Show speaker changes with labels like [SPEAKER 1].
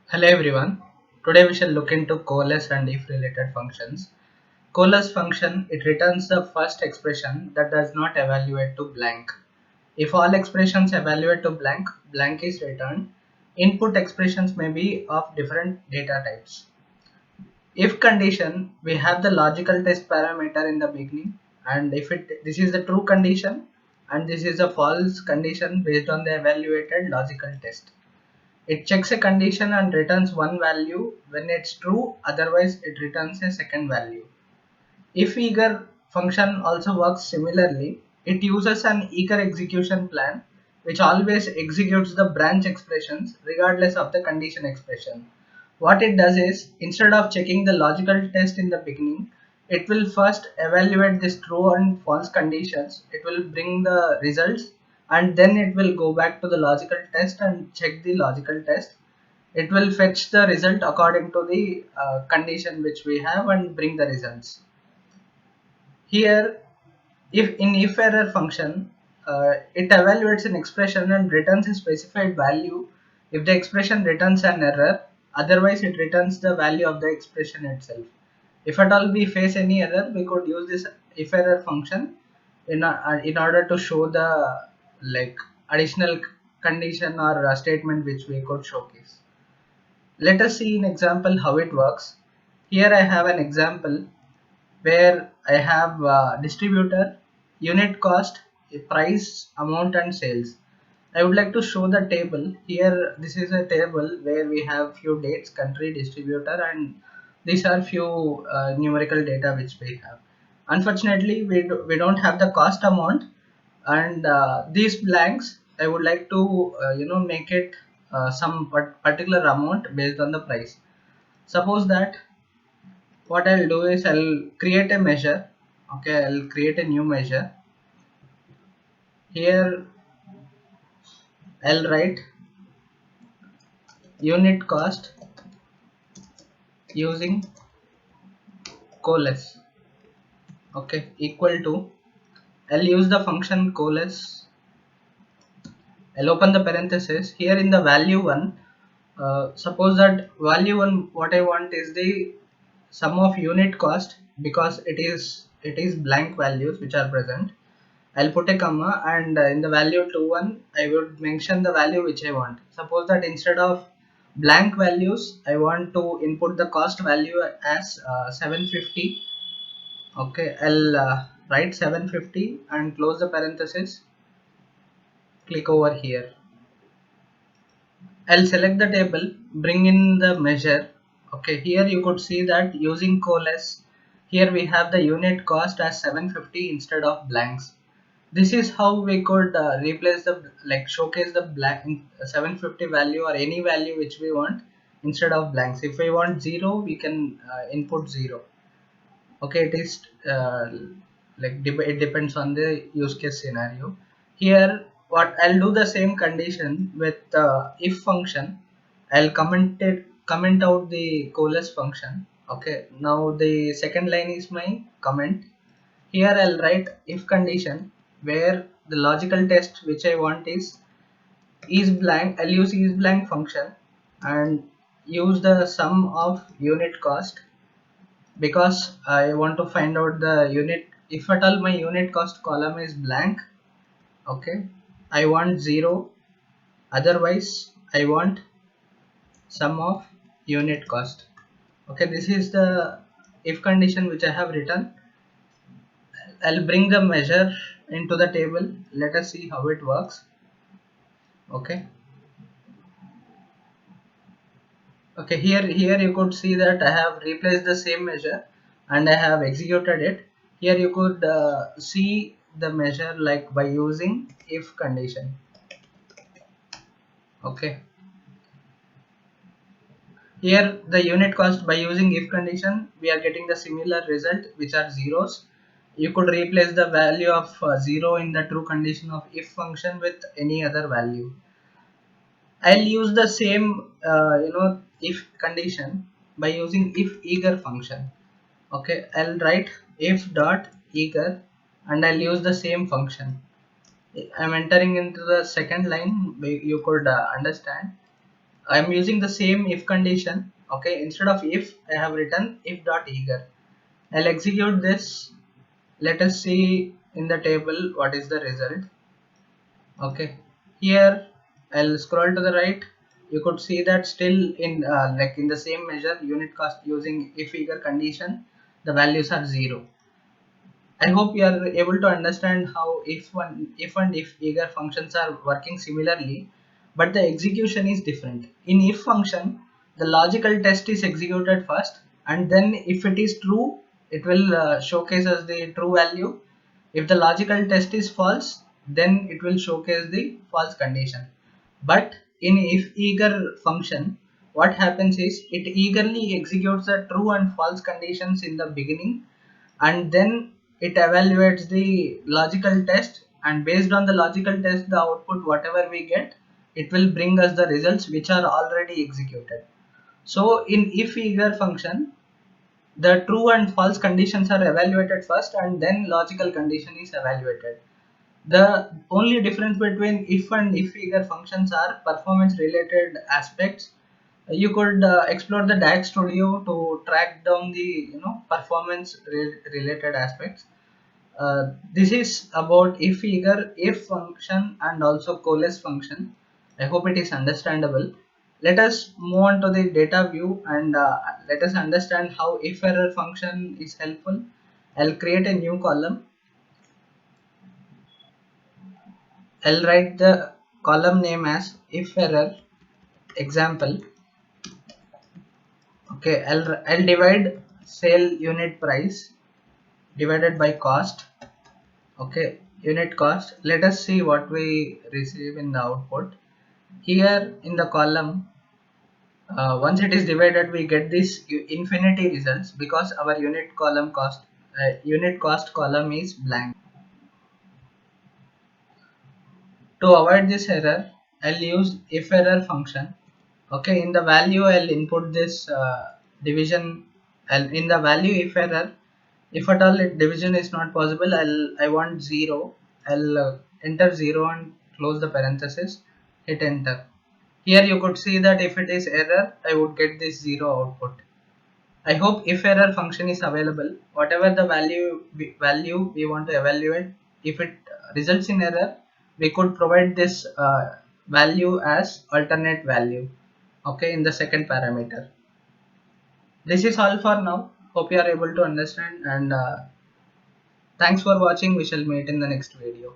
[SPEAKER 1] Hello everyone. Today we shall look into coalesce and if related functions. Coalesce function, it returns the first expression that does not evaluate to blank. If all expressions evaluate to blank, blank is returned. Input expressions may be of different data types. If condition, we have the logical test parameter in the beginning, and if this is the true condition and this is a false condition based on the evaluated logical test. It checks a condition and returns one value when it's true, otherwise it returns a second value. IF_EAGER function also works similarly. It uses an eager execution plan which always executes the branch expressions regardless of the condition expression. What it does is, instead of checking the logical test in the beginning, it will first evaluate this true and false conditions. It will bring the results and then it will go back to the logical test and check the logical test. It will fetch the result according to the condition which we have and bring the results. Here, if in IFERROR function, it evaluates an expression and returns a specified value if the expression returns an error, otherwise it returns the value of the expression itself. If at all we face any error, we could use this IFERROR function in order to show the additional condition or statement which we could showcase. Let us see in example how it works. Here I have an example where I have distributor, unit cost, price, amount and sales. I would like to show the table. Here this is a table where we have few dates, country, distributor, and these are few numerical data which we have. Unfortunately, we don't have the cost amount, and these blanks I would like to make it some particular amount based on the price. Suppose that what I'll do is I'll create a measure. Okay, I'll create a new measure. Here I'll write unit cost using Coalesce. Okay, equal to, I'll use the function Coalesce. I'll open the parenthesis. Here in the value 1, suppose that value 1, what I want is the sum of unit cost, because it is blank values which are present. I'll put a comma, and in the value 21 I would mention the value which I want. Suppose that instead of blank values I want to input the cost value as 750. Okay, I'll write 750 and close the parenthesis. Click over here. I'll select the table, bring in the measure. Okay, here you could see that using Coalesce, here we have the unit cost as 750 instead of blanks. This is how we could replace the showcase the blank 750 value or any value which we want instead of blanks. If we want 0, we can input 0. Okay, it is it depends on the use case scenario. Here what I'll do, the same condition with if function. I'll comment out the coalesce function. Okay, now the second line is my comment. Here I'll write if condition where the logical test which I want is blank. I'll use is blank function and use the sum of unit cost, because I want to find out the unit. If at all my unit cost column is blank, okay, I want 0, otherwise I want sum of unit cost. Okay, this is the if condition which I have written. I'll bring the measure into the table. Let us see how it works. Okay, here you could see that I have replaced the same measure and I have executed it. Here you could see the measure like by using if condition. Okay, here the unit cost by using if condition, we are getting the similar result which are zeros. You could replace the value of 0 in the true condition of if function with any other value. I'll use the same if condition by using IF_EAGER function. Okay, I'll write if dot eager and I'll use the same function. I'm entering into the second line. You could understand. I am using the same if condition. Okay, instead of if, I have written if.eager. I'll execute this. Let us see in the table what is the result. Okay, here I'll scroll to the right. You could see that still in like in the same measure unit cost using if eager condition, the values are 0. I hope you are able to understand how if and if eager functions are working similarly, but the execution is different. In if function, the logical test is executed first, and then if it is true, it will showcase as the true value. If the logical test is false, then it will showcase the false condition. But in if eager function, what happens is it eagerly executes the true and false conditions in the beginning, and then it evaluates the logical test, and based on the logical test, the output whatever we get, it will bring us the results which are already executed. So in if eager function, the true and false conditions are evaluated first, and then logical condition is evaluated. The only difference between if and if eager functions are performance related aspects. You could explore the DAX studio to track down the performance related aspects. This is about if eager, if function, and also coalesce function. I hope it is understandable. Let us move on to the data view, and let us understand how if error function is helpful. I'll create a new column. I'll write the column name as if error example. Okay, I'll divide sale unit price divided by cost. Okay, unit cost. Let us see what we receive in the output. Here in the column, once it is divided, we get this infinity results because our unit cost column is blank. To avoid this error, I'll use if error function. Okay, in the value I'll input this division. In the value if error, if at all division is not possible, I want 0. I'll enter 0 and close the parenthesis, hit enter. Here you could see that if it is error, I would get this 0 output. I hope if error function is available. Whatever the value we want to evaluate, if it results in error, we could provide this value as alternate value. Okay, in the second parameter. This is all for now. Hope you are able to understand, and thanks for watching. We shall meet in the next video.